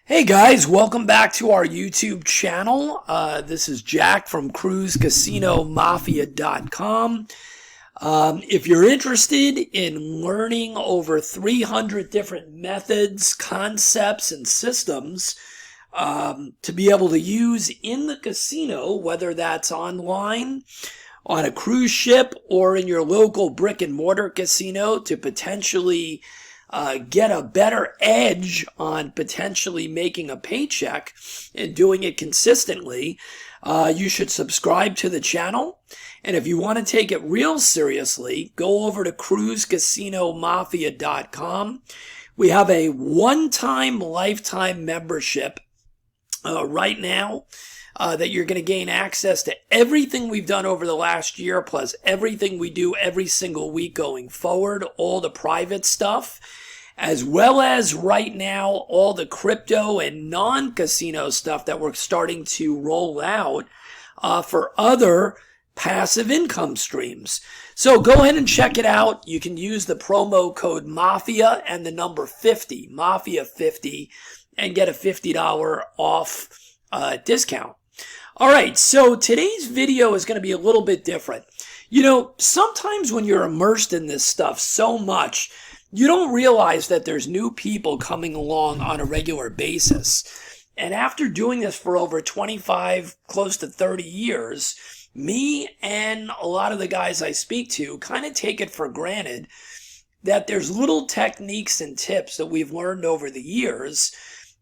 Hey guys, welcome back to our YouTube channel. This is Jack from cruisecasinomafia.com. If you're interested in learning over 300 different methods, concepts, and systems to be able to use in the casino, whether that's online, on a cruise ship, or in your local brick and mortar casino to potentially get a better edge on potentially making a paycheck and doing it consistently, you should subscribe to the channel. And if you want to take it real seriously, go over to cruisecasinomafia.com. We have a one-time lifetime membership right now that you're going to gain access to everything we've done over the last year, plus everything we do every single week going forward, all the private stuff, as well as right now all the crypto and non-casino stuff that we're starting to roll out for other passive income streams. So go ahead and check it out. You can use the promo code MAFIA and the number 50, MAFIA50, and get a $50 off discount. All right, so today's video is going to be a little bit different. You know, sometimes when you're immersed in this stuff so much, you don't realize that there's new people coming along on a regular basis. And after doing this for over 25, close to 30 years, me and a lot of the guys I speak to kind of take it for granted that there's little techniques and tips that we've learned over the years.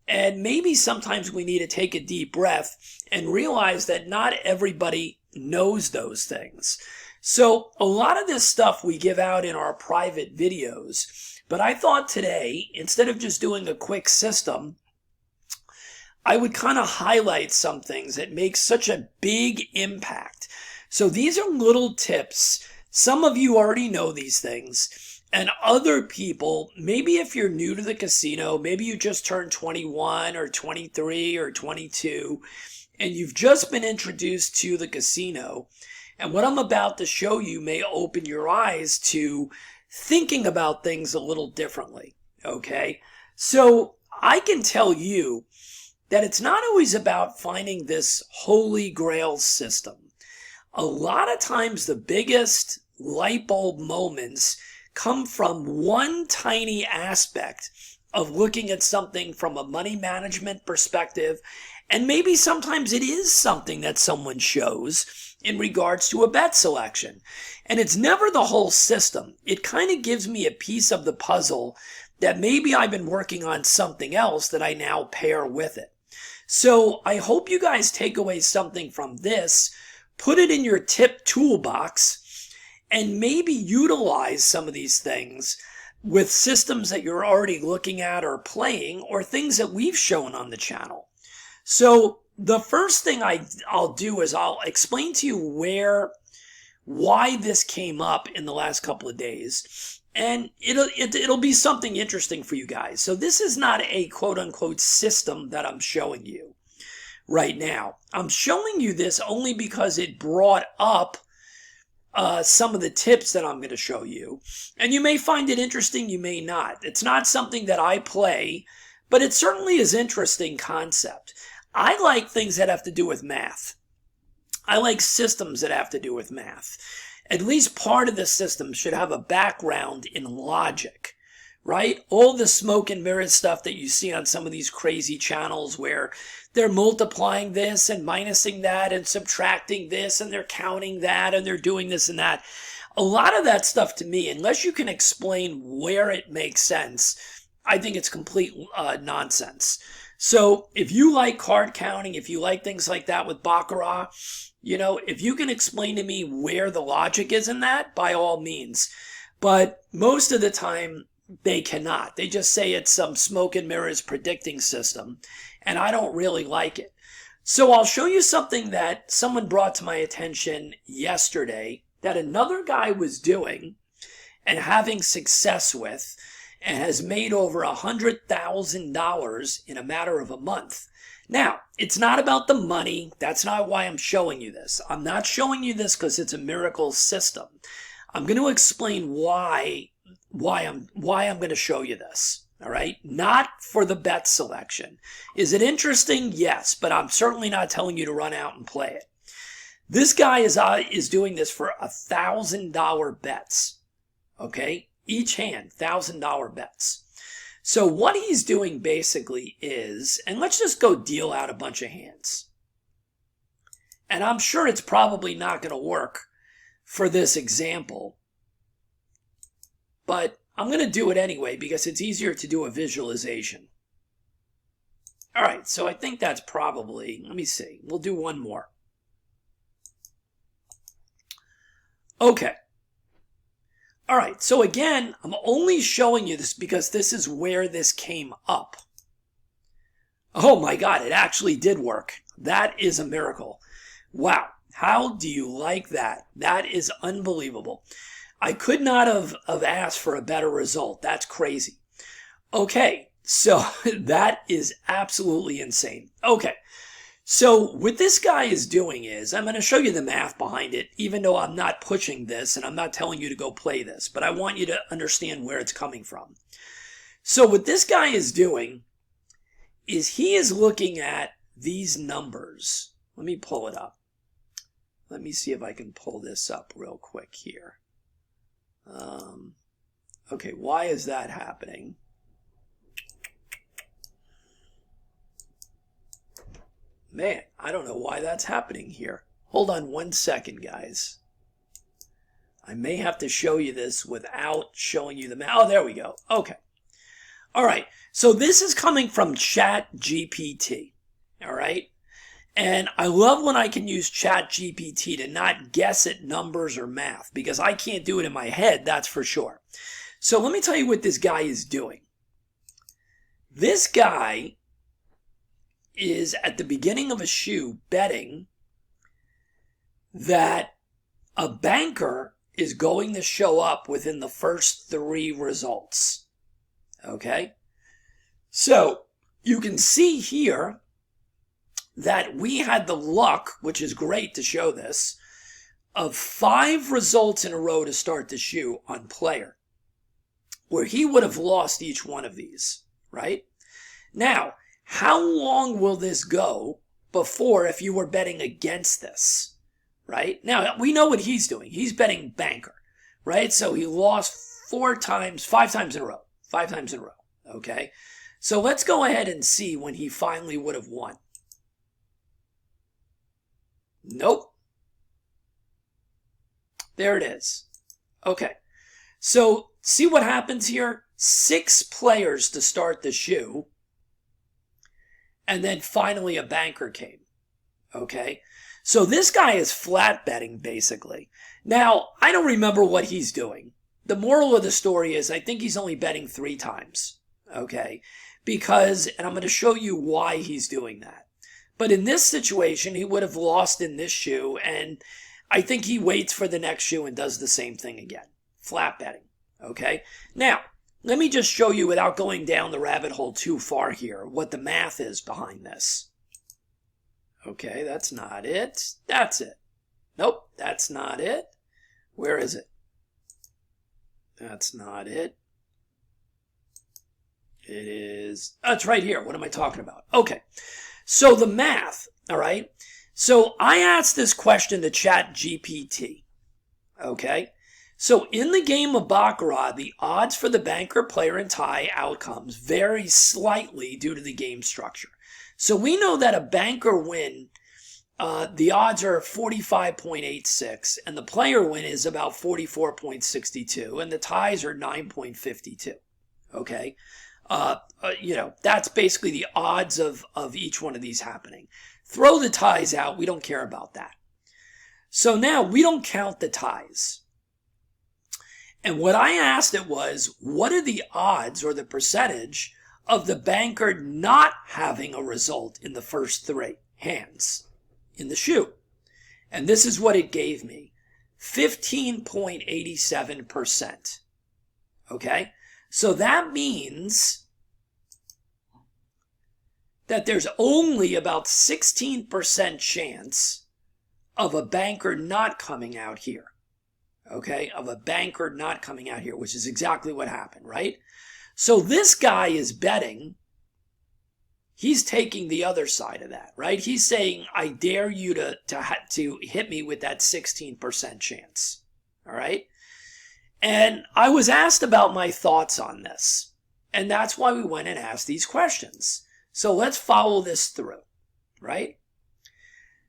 And maybe sometimes we need to take a deep breath and realize that not everybody knows those things. So a lot of this stuff we give out in our private videos, but I thought today, instead of just doing a quick system, I would kind of highlight some things that make such a big impact. So these are little tips. Some of you already know these things. And other people, maybe if you're new to the casino, maybe you just turned 21 or 23 or 22, and you've just been introduced to the casino, and what I'm about to show you may open your eyes to thinking about things a little differently, okay? So I can tell you that it's not always about finding this holy grail system. A lot of times the biggest light bulb moments come from one tiny aspect of looking at something from a money management perspective, and maybe sometimes it is something that someone shows in regards to a bet selection. And it's never the whole system. It kind of gives me a piece of the puzzle that maybe I've been working on something else that I now pair with it. So I hope you guys take away something from this, put it in your tip toolbox, and maybe utilize some of these things with systems that you're already looking at or playing, or things that we've shown on the channel. So the first thing I'll do is I'll explain to you why this came up in the last couple of days. And it'll be something interesting for you guys. So this is not a quote-unquote system that I'm showing you right now. I'm showing you this only because it brought up some of the tips that I'm going to show you. And you may find it interesting, you may not. It's not something that I play, but it certainly is interesting concept. I like things that have to do with math. I like systems that have to do with math. At least part of the system should have a background in logic, right? All the smoke and mirrors stuff that you see on some of these crazy channels where they're multiplying this and minusing that and subtracting this and they're counting that and they're doing this and that. A lot of that stuff to me, unless you can explain where it makes sense, I think it's complete nonsense. So if you like card counting, if you like things like that with Baccarat, you know, if you can explain to me where the logic is in that, by all means. But most of the time, they cannot. They just say it's some smoke and mirrors predicting system, and I don't really like it. So I'll show you something that someone brought to my attention yesterday that another guy was doing and having success with, and has made over $100,000 in a matter of a month. Now, it's not about the money. That's not why I'm showing you this. I'm not showing you this because it's a miracle system. I'm going to explain why I'm going to show you this. All right, not for the bet selection. Is it interesting? Yes, but I'm certainly not telling you to run out and play it. This guy is doing this for $1,000 bets. Okay, each hand, $1,000 bets. So what he's doing basically is, and let's just go deal out a bunch of hands. And I'm sure it's probably not going to work for this example, but I'm going to do it anyway because it's easier to do a visualization. All right, so I think that's probably, let me see, we'll do one more. Okay. All right, so again, I'm only showing you this because this is where this came up. Oh my God, it actually did work. That is a miracle. Wow, how do you like that? That is unbelievable. I could not have asked for a better result. That's crazy. Okay, so that is absolutely insane. Okay, so what this guy is doing is, I'm going to show you the math behind it, even though I'm not pushing this and I'm not telling you to go play this, but I want you to understand where it's coming from. So what this guy is doing is he is looking at these numbers. Let me pull it up. Let me see if I can pull this up real quick here. Okay, why is that happening? Man, I don't know why that's happening here. Hold on one second, guys. I may have to show you this without showing you the map. Oh, there we go. Okay. All right. So this is coming from ChatGPT. All right. And I love when I can use ChatGPT to not guess at numbers or math because I can't do it in my head, that's for sure. So let me tell you what this guy is doing. This guy is at the beginning of a shoe betting that a banker is going to show up within the first 3 results. Okay? So you can see here that we had the luck, which is great to show this, of 5 results in a row to start the shoe on player, where he would have lost each one of these, right? Now, how long will this go before if you were betting against this, right? Now, we know what he's doing. He's betting banker, right? So he lost 5 times in a row, 5 times in a row, okay? So let's go ahead and see when he finally would have won. Nope. There it is. Okay. So see what happens here? 6 players to start the shoe. And then finally a banker came. Okay. So this guy is flat betting basically. Now, I don't remember what he's doing. The moral of the story is I think he's only betting 3 times. Okay. Because, and I'm going to show you why he's doing that. But in this situation, he would have lost in this shoe, and I think he waits for the next shoe and does the same thing again. Flat betting, okay? Now, let me just show you, without going down the rabbit hole too far here, what the math is behind this. Okay, that's not it. That's it. Nope, that's not it. Where is it? That's not it. It is, oh, it's right here. What am I talking about? Okay. So the math, all right? So I asked this question to ChatGPT, okay? So in the game of Baccarat, the odds for the banker, player, and tie outcomes vary slightly due to the game structure. So we know that a banker win, the odds are 45.86, and the player win is about 44.62, and the ties are 9.52, okay? That's basically the odds of each one of these happening. Throw the ties out. We don't care about that. So now we don't count the ties. And what I asked it was, what are the odds or the percentage of the banker not having a result in the first 3 hands in the shoe? And this is what it gave me. 15.87%. Okay? So that means that there's only about 16% chance of a banker not coming out here. Okay? Of a banker not coming out here, which is exactly what happened, right? So this guy is betting. He's taking the other side of that, right? He's saying, I dare you to hit me with that 16% chance. All right. And I was asked about my thoughts on this. And that's why we went and asked these questions. So let's follow this through, right?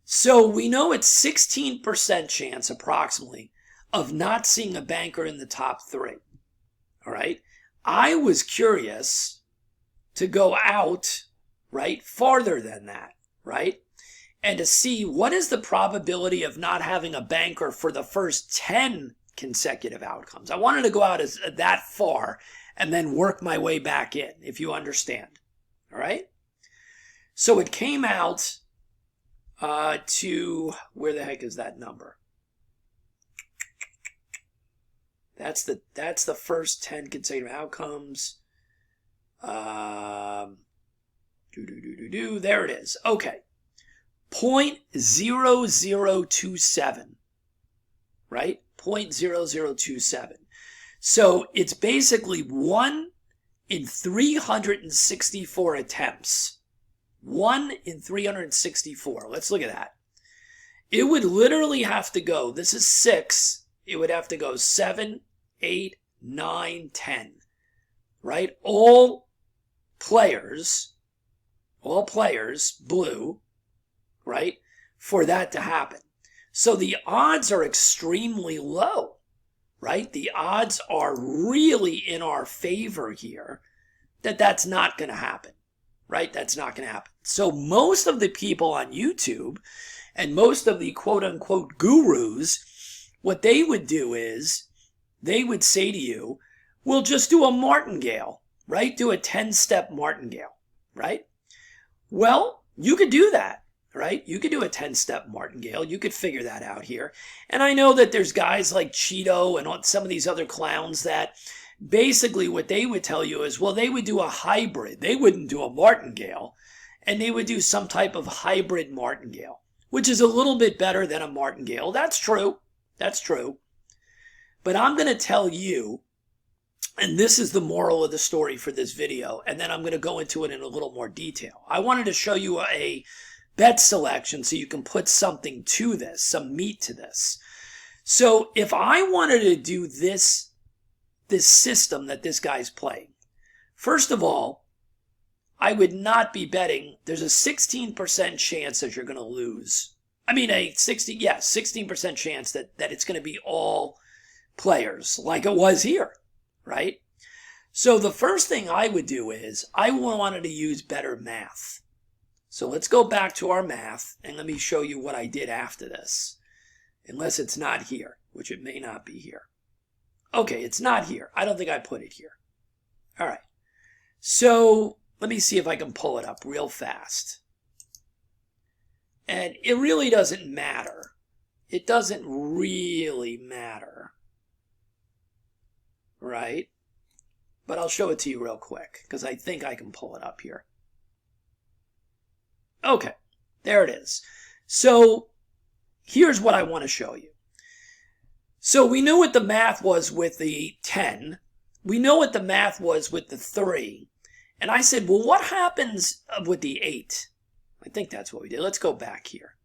So we know it's 16% chance approximately of not seeing a banker in the top 3. All right. I was curious to go out, right, farther than that, right? And to see what is the probability of not having a banker for the first 10 consecutive outcomes. I wanted to go out that far and then work my way back in, if you understand. All right? So it came out to, where the heck is that number? That's the first 10 consecutive outcomes. There it is. Okay. 0.0027. Right? 0.0027. So it's basically 1 in 364 attempts. 1 in 364. Let's look at that. It would literally have to go, this is 6, it would have to go 7, 8, 9, 10. Right? All players, blue, right, for that to happen. So the odds are extremely low, right? The odds are really in our favor here that that's not going to happen, right? That's not going to happen. So most of the people on YouTube and most of the quote-unquote gurus, what they would do is they would say to you, we'll just do a martingale, right? Do a 10-step martingale, right? Well, you could do that. Right? You could do a 10-step martingale. You could figure that out here. And I know that there's guys like Cheeto and some of these other clowns that basically what they would tell you is, well, they would do a hybrid. They wouldn't do a martingale. And they would do some type of hybrid martingale, which is a little bit better than a martingale. That's true. That's true. But I'm going to tell you, and this is the moral of the story for this video, and then I'm going to go into it in a little more detail. I wanted to show you a bet selection so you can put something to this, some meat to this. So if I wanted to do this system that this guy's playing, first of all, I would not be betting. There's a 16% chance that you're going to lose. I mean, 16% chance that it's going to be all players like it was here, right? So the first thing I would do is I wanted to use better math. So let's go back to our math and let me show you what I did after this. Unless it's not here, which it may not be here. Okay, it's not here. I don't think I put it here. All right. So let me see if I can pull it up real fast. And it really doesn't matter. It doesn't really matter. Right? But I'll show it to you real quick because I think I can pull it up here. Okay, there it is. So here's what I want to show you. So we knew what the math was with the 10. We know what the math was with the 3. And I said, well, what happens with the 8? I think that's what we did. Let's go back here.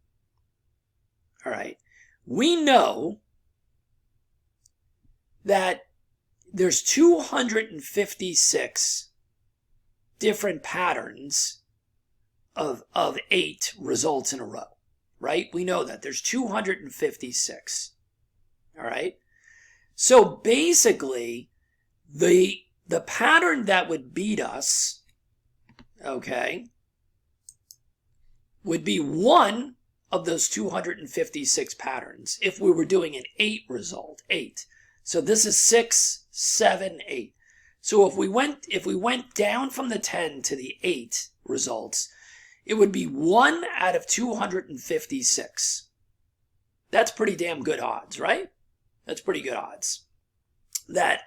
All right. We know that there's 256 different patterns of 8 results in a row, right? We know that there's 256. All right. So basically, the pattern that would beat us, okay, would be one of those 256 patterns if we were doing an 8 result, 8. So this is 6, 7, 8. So if we went down from the 10 to the 8 results, it would be 1 out of 256. That's pretty damn good odds, right? That's pretty good odds. That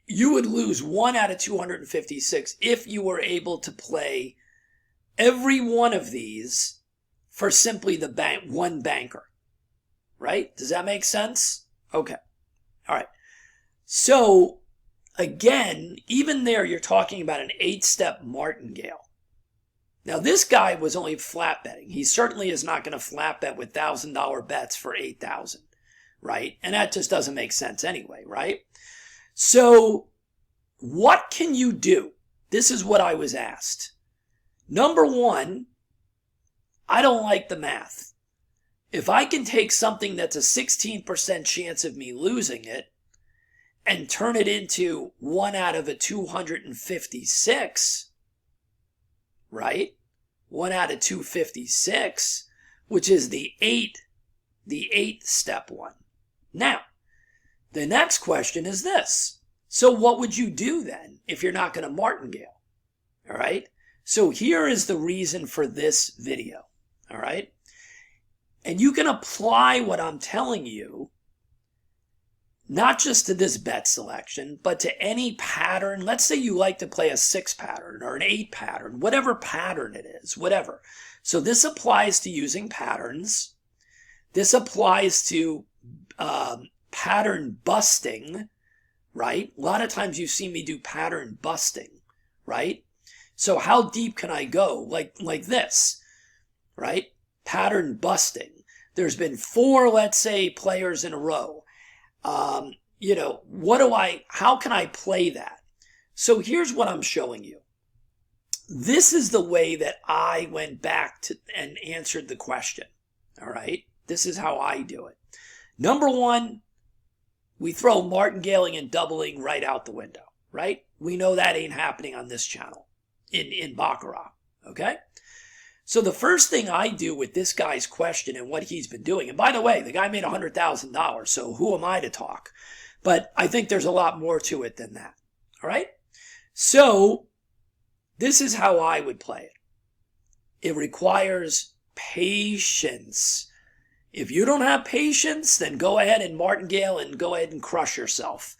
you would lose 1 out of 256 if you were able to play every one of these for simply the one banker. Right? Does that make sense? Okay. All right. So again, even there, you're talking about an 8-step martingale. Now, this guy was only flat betting. He certainly is not going to flat bet with $1,000 bets for 8,000, right? And that just doesn't make sense anyway, right? So what can you do? This is what I was asked. Number one, I don't like the math. If I can take something that's a 16% chance of me losing it and turn it into 1 out of a 256, right? 1 out of 256, which is the 8th step one. Now, the next question is this. So what would you do then if you're not going to martingale? All right? So here is the reason for this video. All right? And you can apply what I'm telling you not just to this bet selection, but to any pattern. Let's say you like to play a 6 pattern or an 8 pattern, whatever pattern it is, whatever. So this applies to using patterns. This applies to pattern busting, right? A lot of times you see me do pattern busting, right? So how deep can I go? Like this, right? Pattern busting. There's been 4, let's say, players in a row. How can I play that? So here's what I'm showing you. This is the way that I went back to and answered the question. All right. This is how I do it. Number one, we throw martingaling and doubling right out the window, right? We know that ain't happening on this channel in Baccarat. Okay. So the first thing I do with this guy's question and what he's been doing, and by the way, the guy made $100,000, so who am I to talk? But I think there's a lot more to it than that. All right? So this is how I would play it. It requires patience. If you don't have patience, then go ahead and martingale and go ahead and crush yourself.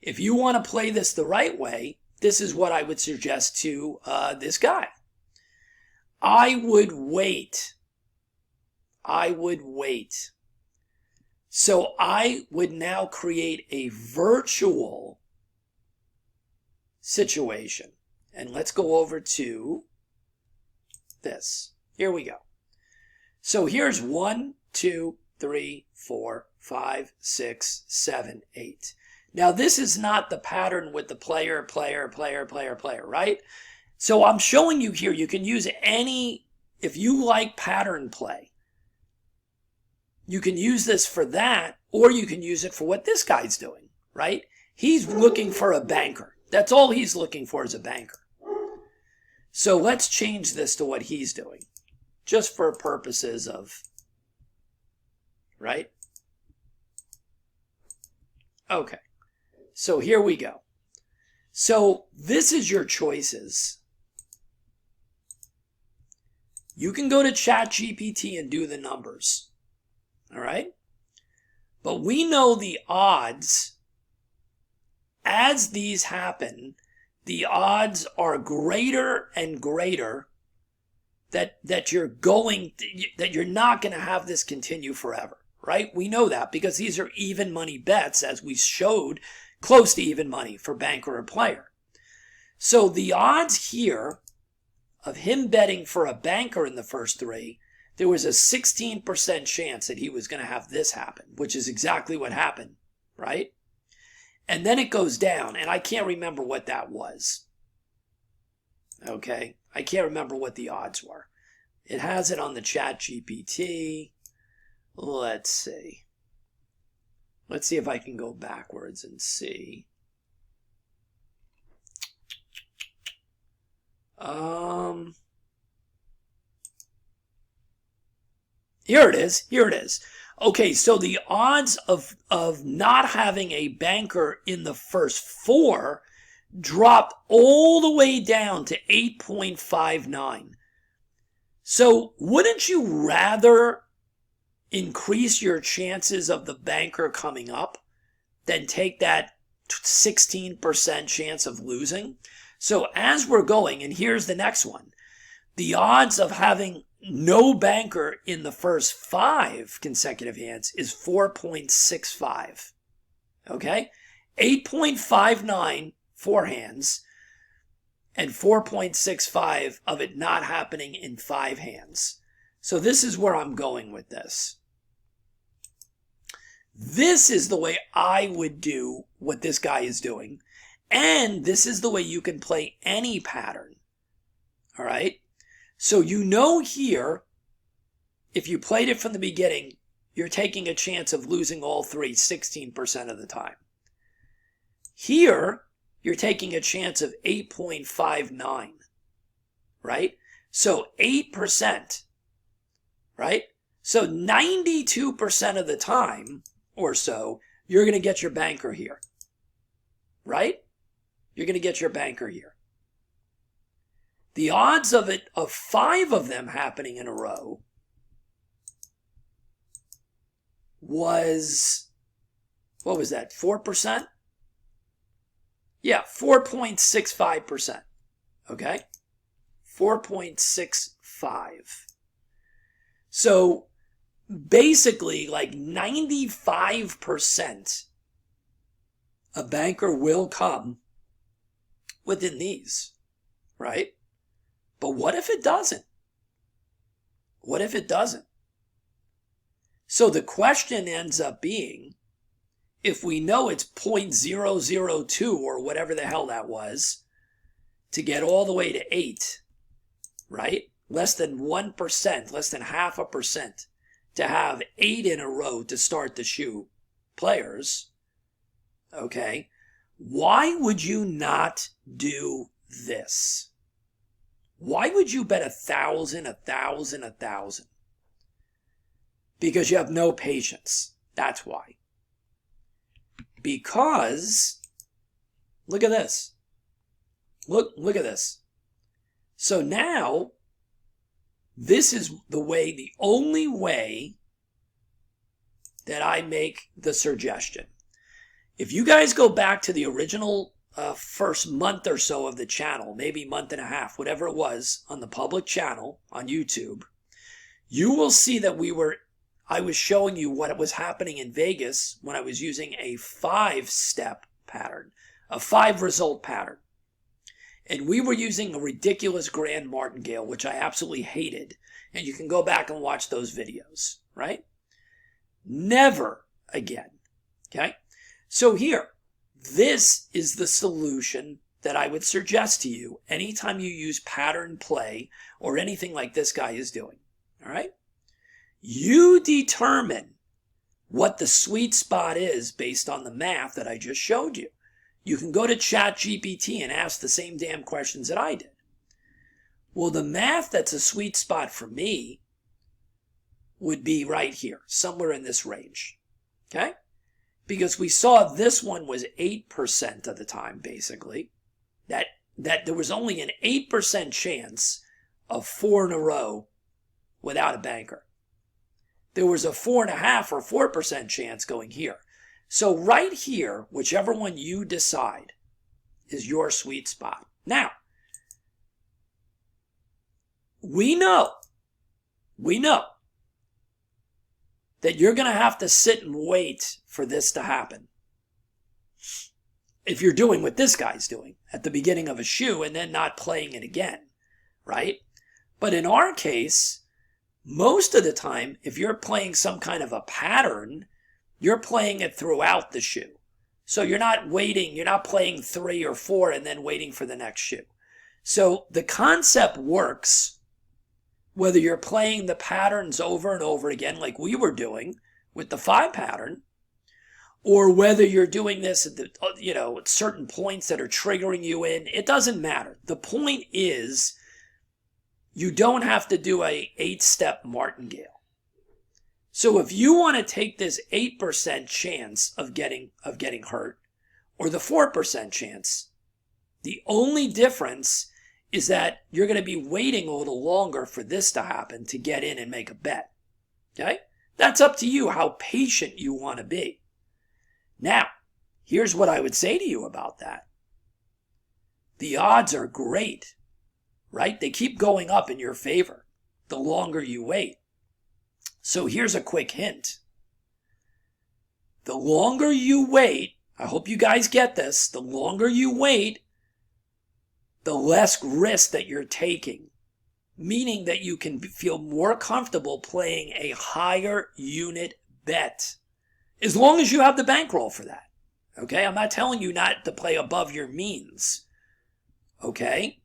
If you want to play this the right way, this is what I would suggest to this guy. I would wait. So I would now create a virtual situation. And let's go over to this. Here we go. So here's 1, 2, 3, 4, 5, 6, 7, 8. Now this is not the pattern with the player, right? So I'm showing you here, you can use any, if you like pattern play, you can use this for that, or you can use it for what this guy's doing, right? He's looking for a banker. That's all he's looking for is a banker. So let's change this to what he's doing, just for purposes of, right? Okay, so here we go. So this is your choices. You can go to ChatGPT and do the numbers, all right? But we know the odds, as these happen, the odds are greater and greater that you're not going to have this continue forever, right? We know that because these are even money bets, as we showed, close to even money for banker or player. So the odds here of him betting for a banker in the first 3, there was a 16% chance that he was going to have this happen, which is exactly what happened, right? And then it goes down, and I can't remember what that was. Okay? I can't remember what the odds were. It has it on the ChatGPT. Let's see. Let's see if I can go backwards and see. Here it is. Okay, so the odds of not having a banker in the first 4 dropped all the way down to 8.59. So wouldn't you rather increase your chances of the banker coming up than take that 16% chance of losing? So as we're going, and here's the next one, the odds of having no banker in the first 5 consecutive hands is 4.65. Okay? 8.59 4 hands, and 4.65 of it not happening in 5 hands. So this is where I'm going with this. This is the way I would do what this guy is doing. And this is the way you can play any pattern. All right? So you know here, if you played it from the beginning, you're taking a chance of losing all 3 16% of the time. Here, you're taking a chance of 8.59, right? So 8%, right? So 92% of the time or so, you're going to get your banker here, right? You're going to get your banker here. The odds of 5 of them happening in a row was, what was that, 4%? Yeah, 4.65%, okay? 4.65. So basically, like 95% a banker will come within these, right? But what if it doesn't? What if it doesn't? So the question ends up being, if we know it's 0.002 or whatever the hell that was, to get all the way to 8, right? Less than 1%, less than 0.5%, to have 8 in a row to start the shoe players, okay? Why would you not do this? Why would you bet 1,000, 1,000, 1,000? Because you have no patience. That's why. Because, look at this. Look at this. So now, this is the only way that I make the suggestion. If you guys go back to the original first month or so of the channel, maybe month and a half, whatever it was, on the public channel on YouTube, you will see that I was showing you what was happening in Vegas when I was using a 5-step pattern, a 5-result pattern. And we were using a ridiculous grand martingale, which I absolutely hated. And you can go back and watch those videos, right? Never again, okay? So here, this is the solution that I would suggest to you anytime you use pattern play or anything like this guy is doing, all right? You determine what the sweet spot is based on the math that I just showed you. You can go to ChatGPT and ask the same damn questions that I did. Well, the math that's a sweet spot for me would be right here, somewhere in this range, okay? Because we saw this one was 8% of the time, basically. That there was only an 8% chance of 4 in a row without a banker. There was a 4.5 or 4% chance going here. So right here, whichever one you decide is your sweet spot. Now, we know that you're going to have to sit and wait for this to happen. If you're doing what this guy's doing at the beginning of a shoe and then not playing it again, right? But in our case, most of the time, if you're playing some kind of a pattern, you're playing it throughout the shoe. So you're not waiting, you're not playing 3 or 4 and then waiting for the next shoe. So the concept works whether you're playing the patterns over and over again like we were doing with the 5 pattern, or whether you're doing this at at certain points that are triggering you in. It doesn't matter. The point is you don't have to do a 8-step martingale. So if you want to take this 8% chance of getting hurt, or the 4% chance, the only difference is that you're going to be waiting a little longer for this to happen to get in and make a bet. Okay? That's up to you how patient you want to be. Now, here's what I would say to you about that. The odds are great, right? They keep going up in your favor the longer you wait. So here's a quick hint. The longer you wait I hope you guys get this. The longer you wait, the less risk that you're taking, meaning that you can feel more comfortable playing a higher unit bet, as long as you have the bankroll for that. Okay, I'm not telling you not to play above your means. Okay,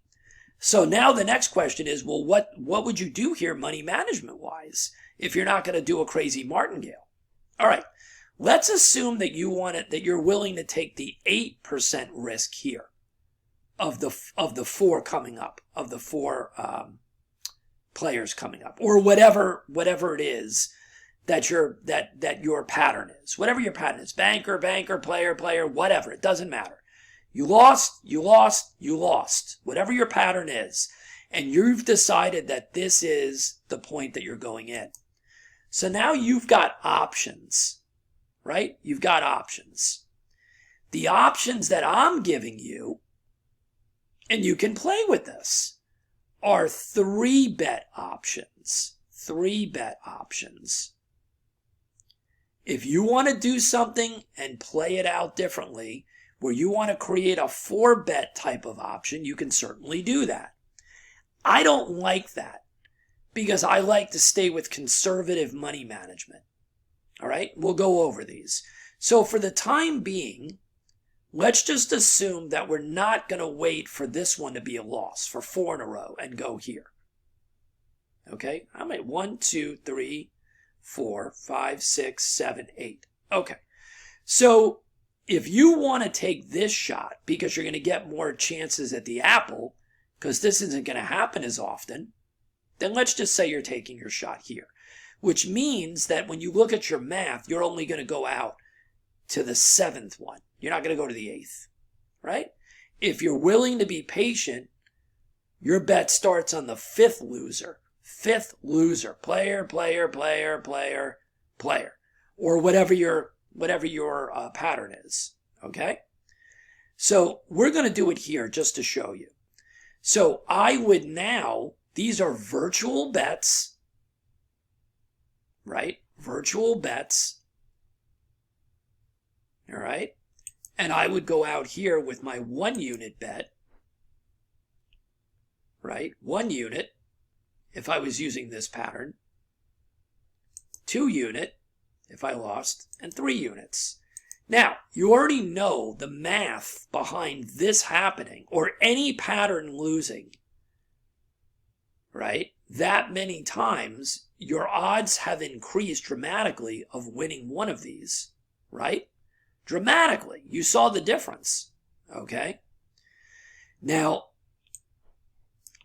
so now the next question is, well, what would you do here money management wise if you're not going to do a crazy martingale? All right, let's assume that you're willing to take the 8% risk here of the four coming up, of the four players coming up, or whatever it is that your pattern is. Whatever your pattern is, banker, player, whatever, it doesn't matter. You lost. Whatever your pattern is, and you've decided that this is the point that you're going in. So now you've got options, right? You've got options. The options that I'm giving you, and you can play with this, are 3-bet options. 3-bet options. If you want to do something and play it out differently, where you want to create a 4-bet type of option, you can certainly do that. I don't like that because I like to stay with conservative money management. All right, we'll go over these. So for the time being, let's just assume that we're not going to wait for this one to be a loss for 4 in a row and go here. Okay, I'm at 1, 2, 3, 4, 5, 6, 7, 8. Okay, so if you want to take this shot because you're going to get more chances at the apple, because this isn't going to happen as often, then let's just say you're taking your shot here, which means that when you look at your math, you're only going to go out to the 7th one. You're not going to go to the 8th, right? If you're willing to be patient, your bet starts on the 5th loser. 5th loser, player, or whatever your pattern is, okay? So we're going to do it here just to show you. So I would now, these are virtual bets, right? Virtual bets, all right? And I would go out here with my 1 unit bet, right? 1 unit, if I was using this pattern, 2 unit, if I lost, and 3 units. Now, you already know the math behind this happening, or any pattern losing, right? That many times, your odds have increased dramatically of winning one of these, right? Dramatically. You saw the difference, okay? Now,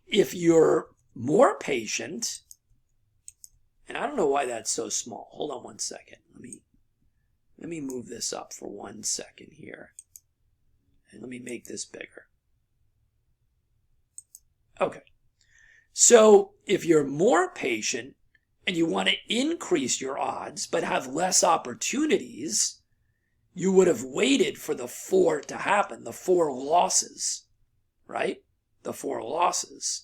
if you're more patient, and I don't know why that's so small. Hold on 1 second. Let me move this up for 1 second here. And let me make this bigger. Okay. So if you're more patient and you want to increase your odds but have less opportunities, you would have waited for the 4 to happen, the 4 losses, right? The 4 losses.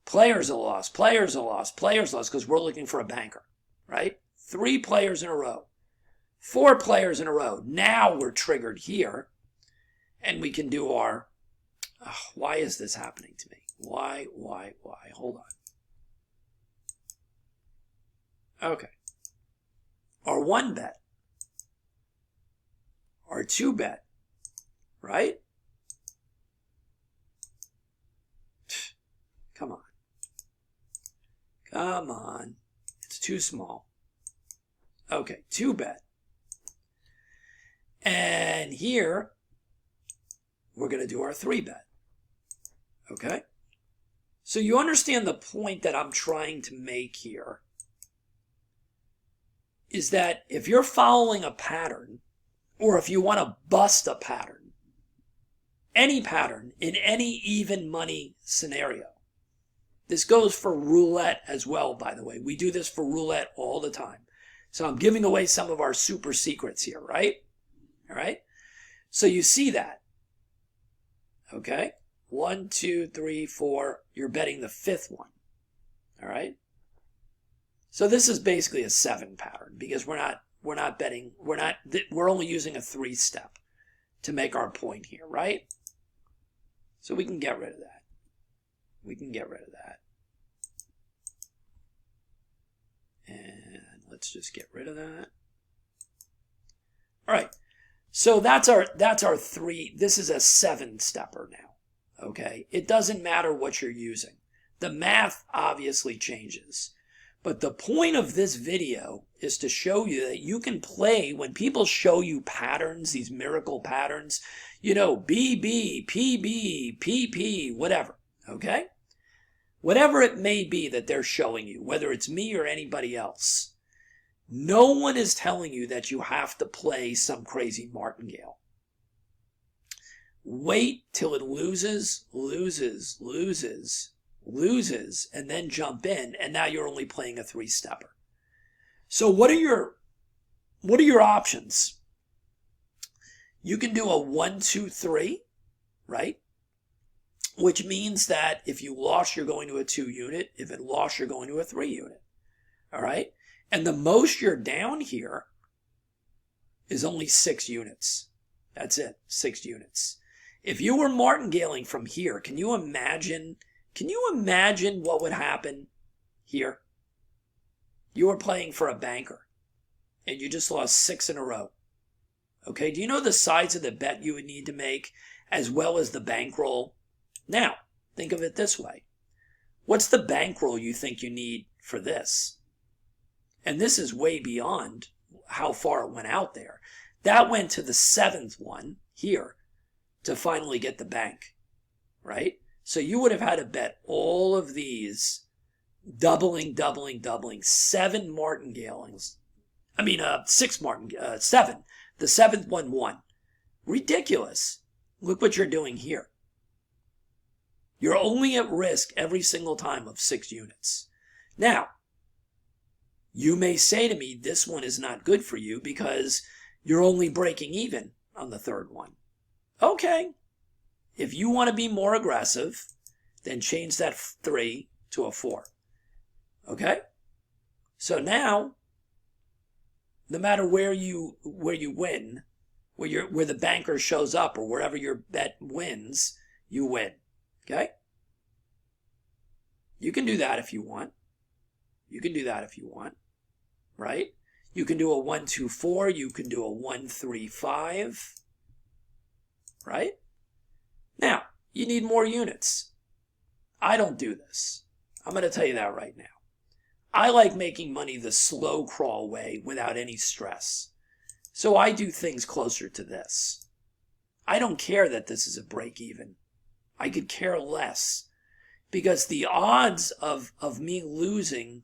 Players a loss, because we're looking for a banker, right? 3 players in a row, 4 players in a row. Now we're triggered here, and we can do our, why is this happening to me? Why? Hold on. Okay. Our 1 bet, our 2 bet, right? Come on. Come on. It's too small. Okay, 2 bet. And here, we're going to do our 3 bet. Okay? So you understand the point that I'm trying to make here is that if you're following a pattern, or if you want to bust a pattern, any pattern in any even money scenario, this goes for roulette as well, by the way. We do this for roulette all the time. So I'm giving away some of our super secrets here, right? All right? So you see that. Okay? 1, 2, 3, 4. You're betting the 5th one. All right? So this is basically a 7 pattern because we're only using a 3-step. to make our point here, right? So we can get rid of that. We can get rid of that. And let's just get rid of that. All right. So that's our 3. This is a 7-stepper now. Okay? It doesn't matter what you're using. The math obviously changes. But the point of this video is to show you that you can play when people show you patterns, these miracle patterns, you know, BB, PB, PP, whatever, okay? Whatever it may be that they're showing you, whether it's me or anybody else, no one is telling you that you have to play some crazy martingale. Wait till it loses, and then jump in, and now you're only playing a 3-stepper. So what are your options? You can do a 1, 2, 3, right? Which means that if you lost, you're going to a 2 unit. If it lost, you're going to a 3 unit. All right? And the most you're down here is only 6 units. That's it, 6 units. If you were martingaling from here, can you imagine what would happen here? You were playing for a banker, and you just lost 6 in a row. Okay, do you know the size of the bet you would need to make, as well as the bankroll? Now, think of it this way. What's the bankroll you think you need for this? And this is way beyond how far it went out there. That went to the 7th one here to finally get the bank, right? So you would have had to bet all of these, doubling, 7 martingalings. 7. The 7th one won. Ridiculous. Look what you're doing here. You're only at risk every single time of 6 units. Now, you may say to me, this one is not good for you because you're only breaking even on the 3rd one. Okay. If you want to be more aggressive, then change that 3 to a 4. Okay? So now, no matter where you win, where the banker shows up or wherever your bet wins, you win. Okay? You can do that if you want. You can do that if you want. Right? You can do a 1, 2, 4. You can do a 1, 3, 5. Right? Now, you need more units. I don't do this. I'm going to tell you that right now. I like making money the slow crawl way without any stress. So I do things closer to this. I don't care that this is a break even. I could care less. Because the odds of me losing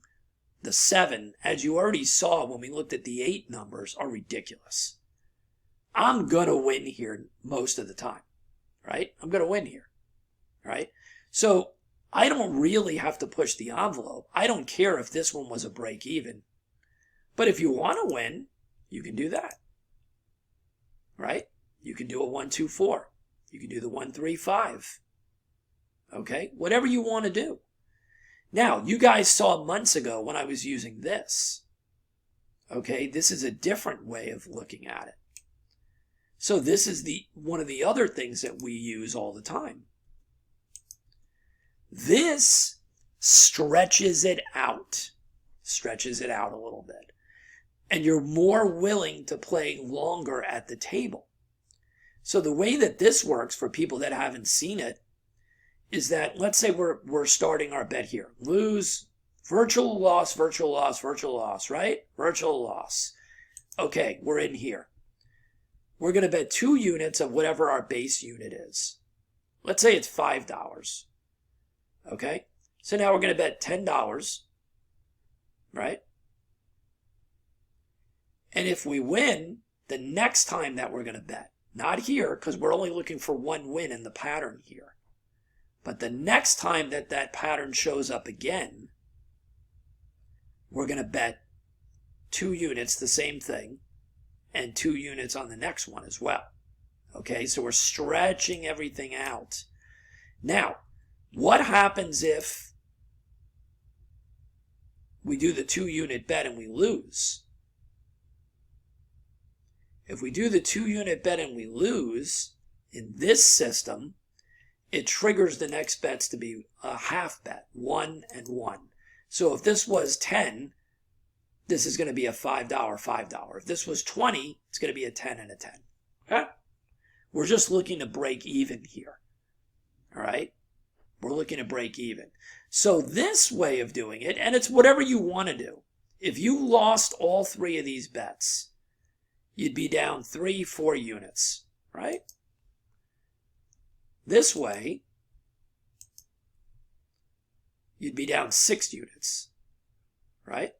the 7, as you already saw when we looked at the 8 numbers, are ridiculous. I'm going to win here most of the time. Right? I'm going to win here. Right? So I don't really have to push the envelope. I don't care if this one was a break even. But if you want to win, you can do that. Right? You can do a 1, 2, 4. You can do the 1, 3, 5. Okay? Whatever you want to do. Now, you guys saw months ago when I was using this. Okay? This is a different way of looking at it. So this is one of the other things that we use all the time. This stretches it out. Stretches it out a little bit. And you're more willing to play longer at the table. So the way that this works for people that haven't seen it is that, let's say we're starting our bet here. Lose, virtual loss, right? Virtual loss. Okay, we're in here. We're going to bet 2 units of whatever our base unit is. Let's say it's $5. Okay? So now we're going to bet $10. Right? And if we win, the next time that we're going to bet, not here, because we're only looking for 1 win in the pattern here. But the next time that pattern shows up again, we're going to bet 2 units, the same thing, and 2 units on the next one as well. Okay, so we're stretching everything out. Now, what happens if we do the 2 unit bet and we lose? If we do the 2-unit bet and we lose, in this system, it triggers the next bets to be a half bet, 1 and 1. So if this was 10, this is going to be a $5, $5. If this was 20, it's going to be a 10 and a 10. Okay? We're just looking to break even here. All right? We're looking to break even. So this way of doing it, and it's whatever you want to do. If you lost all 3 of these bets, you'd be down 3, 4 units, right? This way, you'd be down 6 units, right?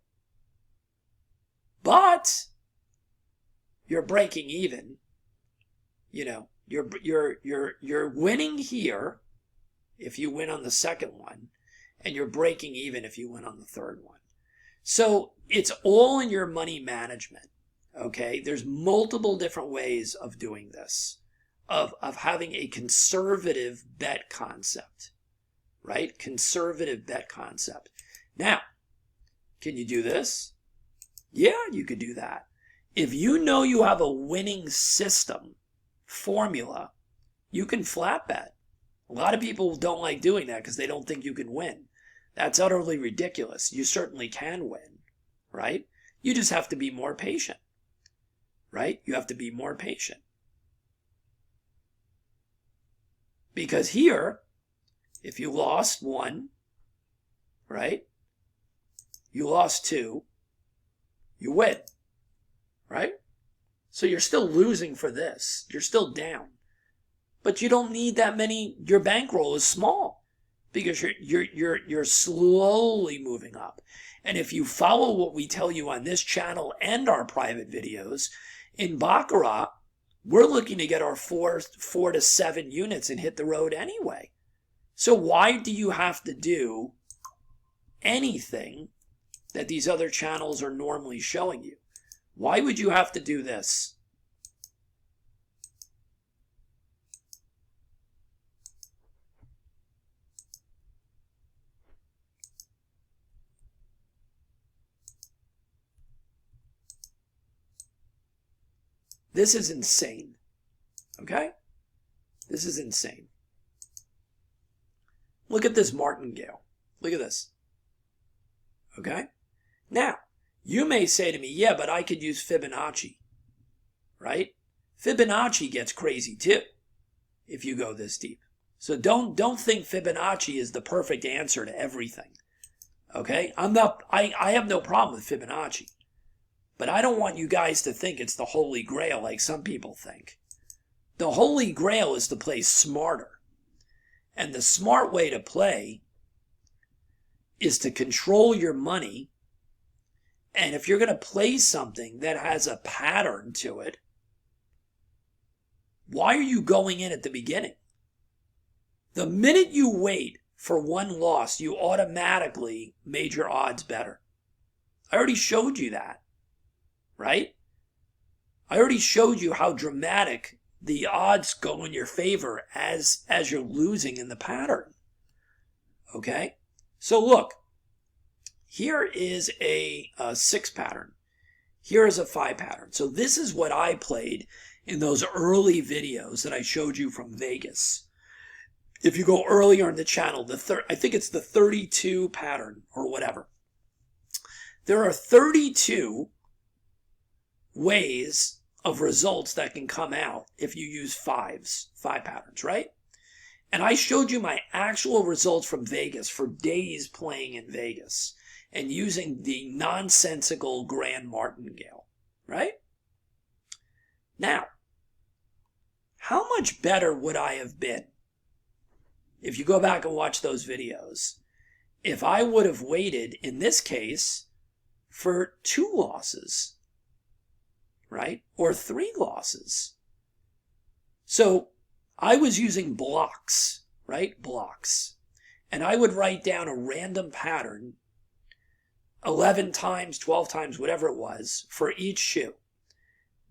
But you're breaking even. You know, you're winning here if you win on the second one, and you're breaking even if you win on the third one. So it's all in your money management. Okay, there's multiple different ways of doing this, of having a conservative bet concept, right? Conservative bet concept. Now, can you do this? Yeah, you could do that. If you know you have a winning system, formula, you can flat bet. A lot of people don't like doing that because they don't think you can win. That's utterly ridiculous. You certainly can win, right? You just have to be more patient, right? You have to be more patient. Because here, if you lost 1, right? You lost 2, you win, right? So you're still losing for this. You're still down. But you don't need that many. Your bankroll is small because you're slowly moving up. And if you follow what we tell you on this channel and our private videos, in Baccarat, we're looking to get our 4 to 7 units and hit the road anyway. So why do you have to do anything that these other channels are normally showing you? Why would you have to do this? This is insane. Okay? This is insane. Look at this martingale. Look at this. Okay? Now, you may say to me, yeah, but I could use Fibonacci. Right? Fibonacci gets crazy too if you go this deep. So don't think Fibonacci is the perfect answer to everything. Okay? I have no problem with Fibonacci. But I don't want you guys to think it's the Holy Grail like some people think. The Holy Grail is to play smarter. And the smart way to play is to control your money. And if you're going to play something that has a pattern to it, why are you going in at the beginning? The minute you wait for 1 loss, you automatically made your odds better. I already showed you that. Right? I already showed you how dramatic the odds go in your favor as you're losing in the pattern. Okay? So look, here is a 6 pattern. Here is a 5 pattern. So this is what I played in those early videos that I showed you from Vegas. If you go earlier in the channel, I think it's the 32 pattern or whatever. There are 32 ways of results that can come out if you use 5 patterns, right? And I showed you my actual results from Vegas for days playing in Vegas and using the nonsensical grand martingale, right? Now, how much better would I have been if you go back and watch those videos if I would have waited, in this case, for 2 losses? Right? Or 3 losses. So I was using blocks, right? Blocks. And I would write down a random pattern 11 times, 12 times, whatever it was, for each shoe.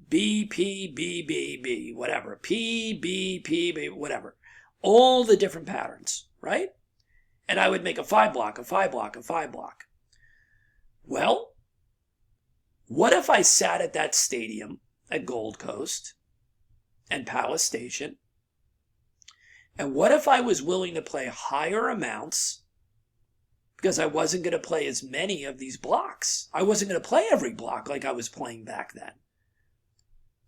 B, P, B, B, B, whatever. P, B, P, B, whatever. All the different patterns, right? And I would make a 5 block, a 5 block, a 5 block. Well, what if I sat at that stadium at Gold Coast and Palace Station? And what if I was willing to play higher amounts because I wasn't going to play as many of these blocks? I wasn't going to play every block like I was playing back then.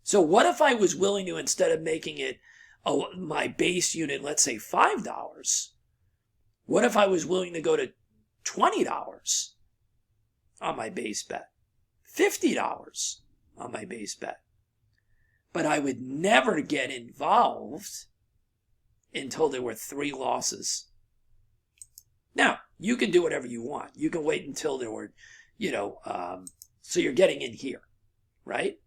So what if I was willing to, instead of making it my base unit, let's say $5, what if I was willing to go to $20 on my base bet, $50 on my base bet? But I would never get involved until there were 3 losses. Now, you can do whatever you want. You can wait until there were, so you're getting in here, right?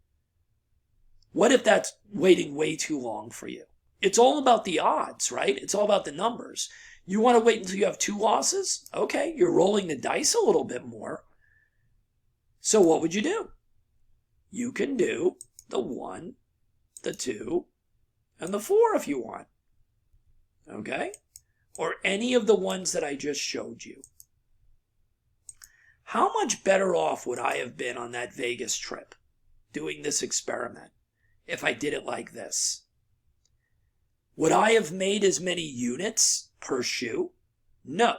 What if that's waiting way too long for you? It's all about the odds, right? It's all about the numbers. You want to wait until you have 2 losses? Okay, you're rolling the dice a little bit more. So what would you do? You can do the 1, the 2, and the 4 if you want. Okay? Or any of the ones that I just showed you. How much better off would I have been on that Vegas trip doing this experiment if I did it like this? Would I have made as many units per shoe? No.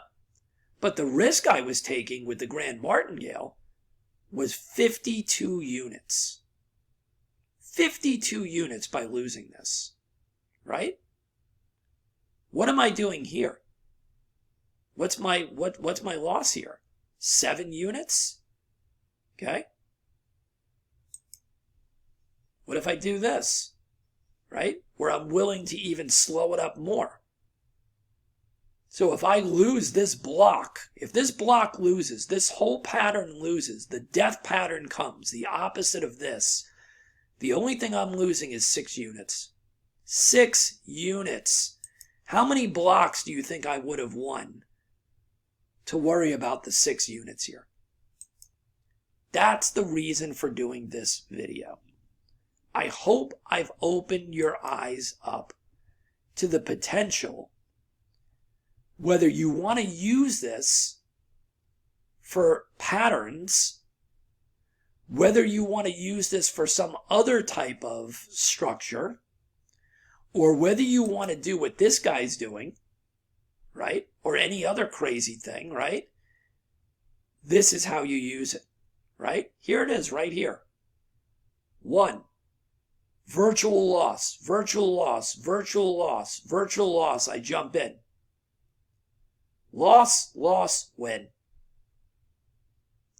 But the risk I was taking with the Grand Martingale was 52 units. 52 units by losing this, right? What am I doing here? What's my loss here? 7 units? Okay. What if I do this? Right? Where I'm willing to even slow it up more. So if I lose this block, if this block loses, this whole pattern loses, the death pattern comes, the opposite of this, the only thing I'm losing is 6 units. 6 units. How many blocks do you think I would have won to worry about the 6 units here? That's the reason for doing this video. I hope I've opened your eyes up to the potential, whether you want to use this for patterns, whether you want to use this for some other type of structure, or whether you want to do what this guy's doing, right? Or any other crazy thing, right? This is how you use it, right? Here it is, right here. 1. Virtual loss, virtual loss, virtual loss, virtual loss. I jump in. Loss, loss, win.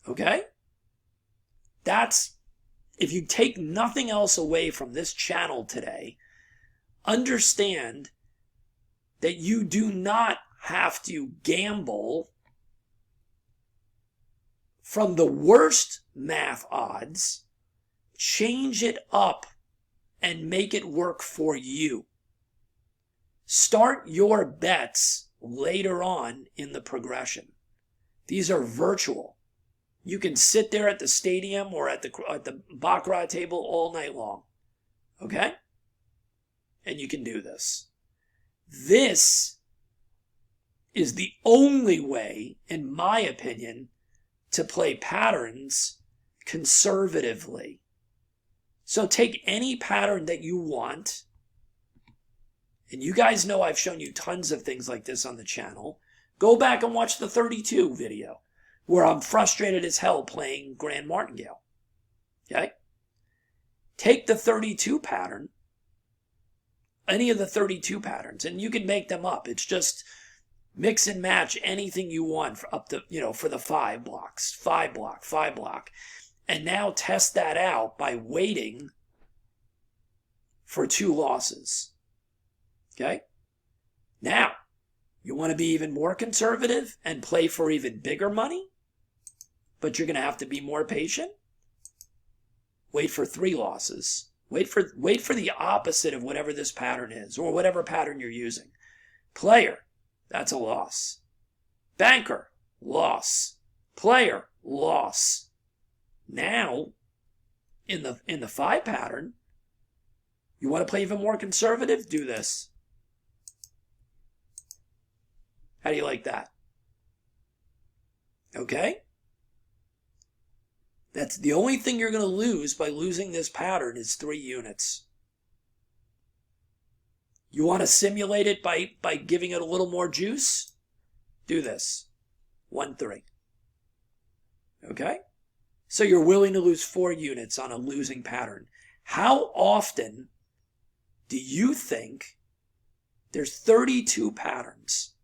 Okay? That's, if you take nothing else away from this channel today, understand that you do not have to gamble from the worst math odds, change it up and make it work for you. Start your bets later on in the progression. These are virtual. You can sit there at the stadium or at the Baccarat table all night long. Okay? And you can do this. This is the only way, in my opinion, to play patterns conservatively. So take any pattern that you want. And you guys know I've shown you tons of things like this on the channel. Go back and watch the 32 video where I'm frustrated as hell playing Grand Martingale. Okay? Take the 32 pattern, any of the 32 patterns, and you can make them up. It's just mix and match anything you want for up to, for the 5 blocks, 5 block, 5 block. And now test that out by waiting for 2 losses. Okay? Now, you want to be even more conservative and play for even bigger money, but you're going to have to be more patient? Wait for 3 losses. Wait for the opposite of whatever this pattern is, or whatever pattern you're using. Player, that's a loss. Banker, loss. Player, loss. Now, in the 5 pattern, you want to play even more conservative? Do this. How do you like that? Okay? That's the only thing you're going to lose by losing this pattern is 3 units. You want to simulate it by giving it a little more juice? Do this. 1, 3. Okay? So you're willing to lose 4 units on a losing pattern. How often do you think there's 32 patterns?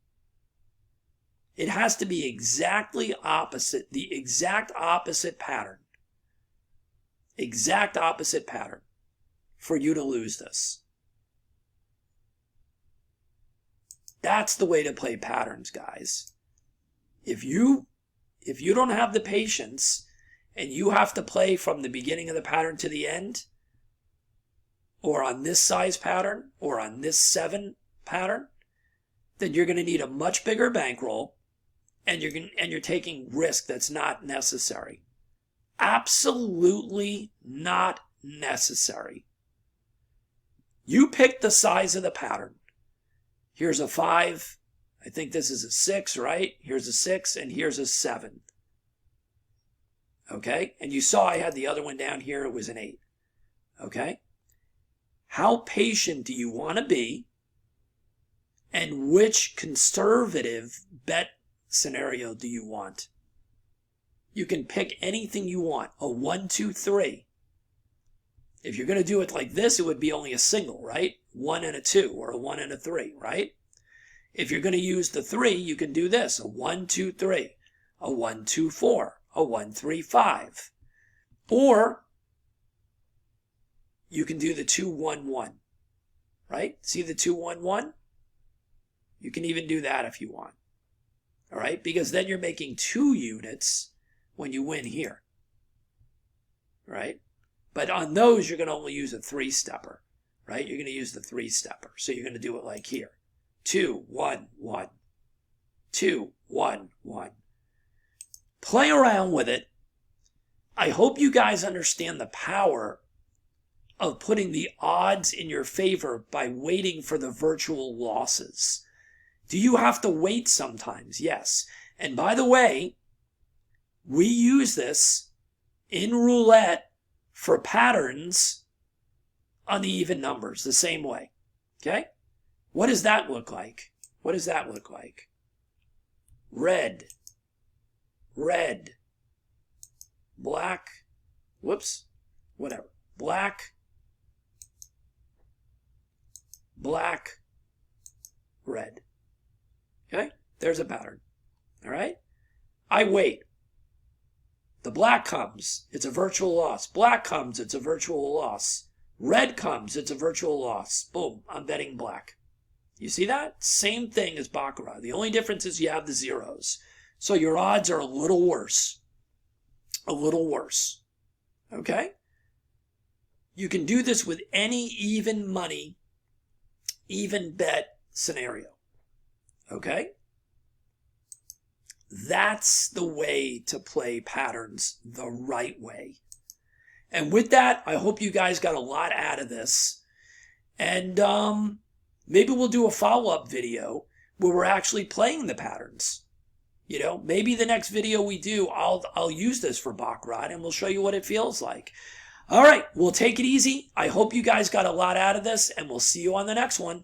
It has to be exactly opposite, the exact opposite pattern. Exact opposite pattern for you to lose this. That's the way to play patterns, guys. If you don't have the patience and you have to play from the beginning of the pattern to the end, or on this size pattern, or on this 7 pattern, then you're going to need a much bigger bankroll, and you're taking risk that's not necessary. Absolutely not necessary. You pick the size of the pattern. Here's a 5. I think this is a 6, right? Here's a 6, and here's a 7. Okay? And you saw I had the other one down here. It was an 8. Okay? How patient do you want to be? And which conservative bet scenario do you want? You can pick anything you want. A 1, 2, 3. If you're going to do it like this, it would be only a single, right? 1 and a 2, or a 1 and a 3, right? If you're going to use the 3, you can do this. A 1, 2, 3. A 1, 2, 4. A 1, 3, 5. Or you can do the 2, 1, 1. Right? See the 2, 1, 1? You can even do that if you want. All right? Because then you're making 2 units when you win here. Right? But on those, you're going to only use a 3-stepper. Right? You're going to use the 3-stepper. So you're going to do it like here. 2, 1, 1. 2, 1, 1. Play around with it. I hope you guys understand the power of putting the odds in your favor by waiting for the virtual losses. Do you have to wait sometimes? Yes. And by the way, we use this in roulette for patterns on the even numbers the same way. Okay? What does that look like? What does that look like? Red. Red. Black. Whoops. Whatever. Black. Black. Red. Okay? There's a pattern. All right? I wait. The black comes. It's a virtual loss. Black comes. It's a virtual loss. Red comes. It's a virtual loss. Boom. I'm betting black. You see that? Same thing as Baccarat. The only difference is you have the zeros. So your odds are a little worse. A little worse. Okay? You can do this with any even money, even bet scenario. Okay? That's the way to play patterns the right way. And with that, I hope you guys got a lot out of this. And maybe we'll do a follow-up video where we're actually playing the patterns. You know, maybe the next video we do, I'll use this for Baccarat and we'll show you what it feels like. All right, we'll take it easy. I hope you guys got a lot out of this and we'll see you on the next one.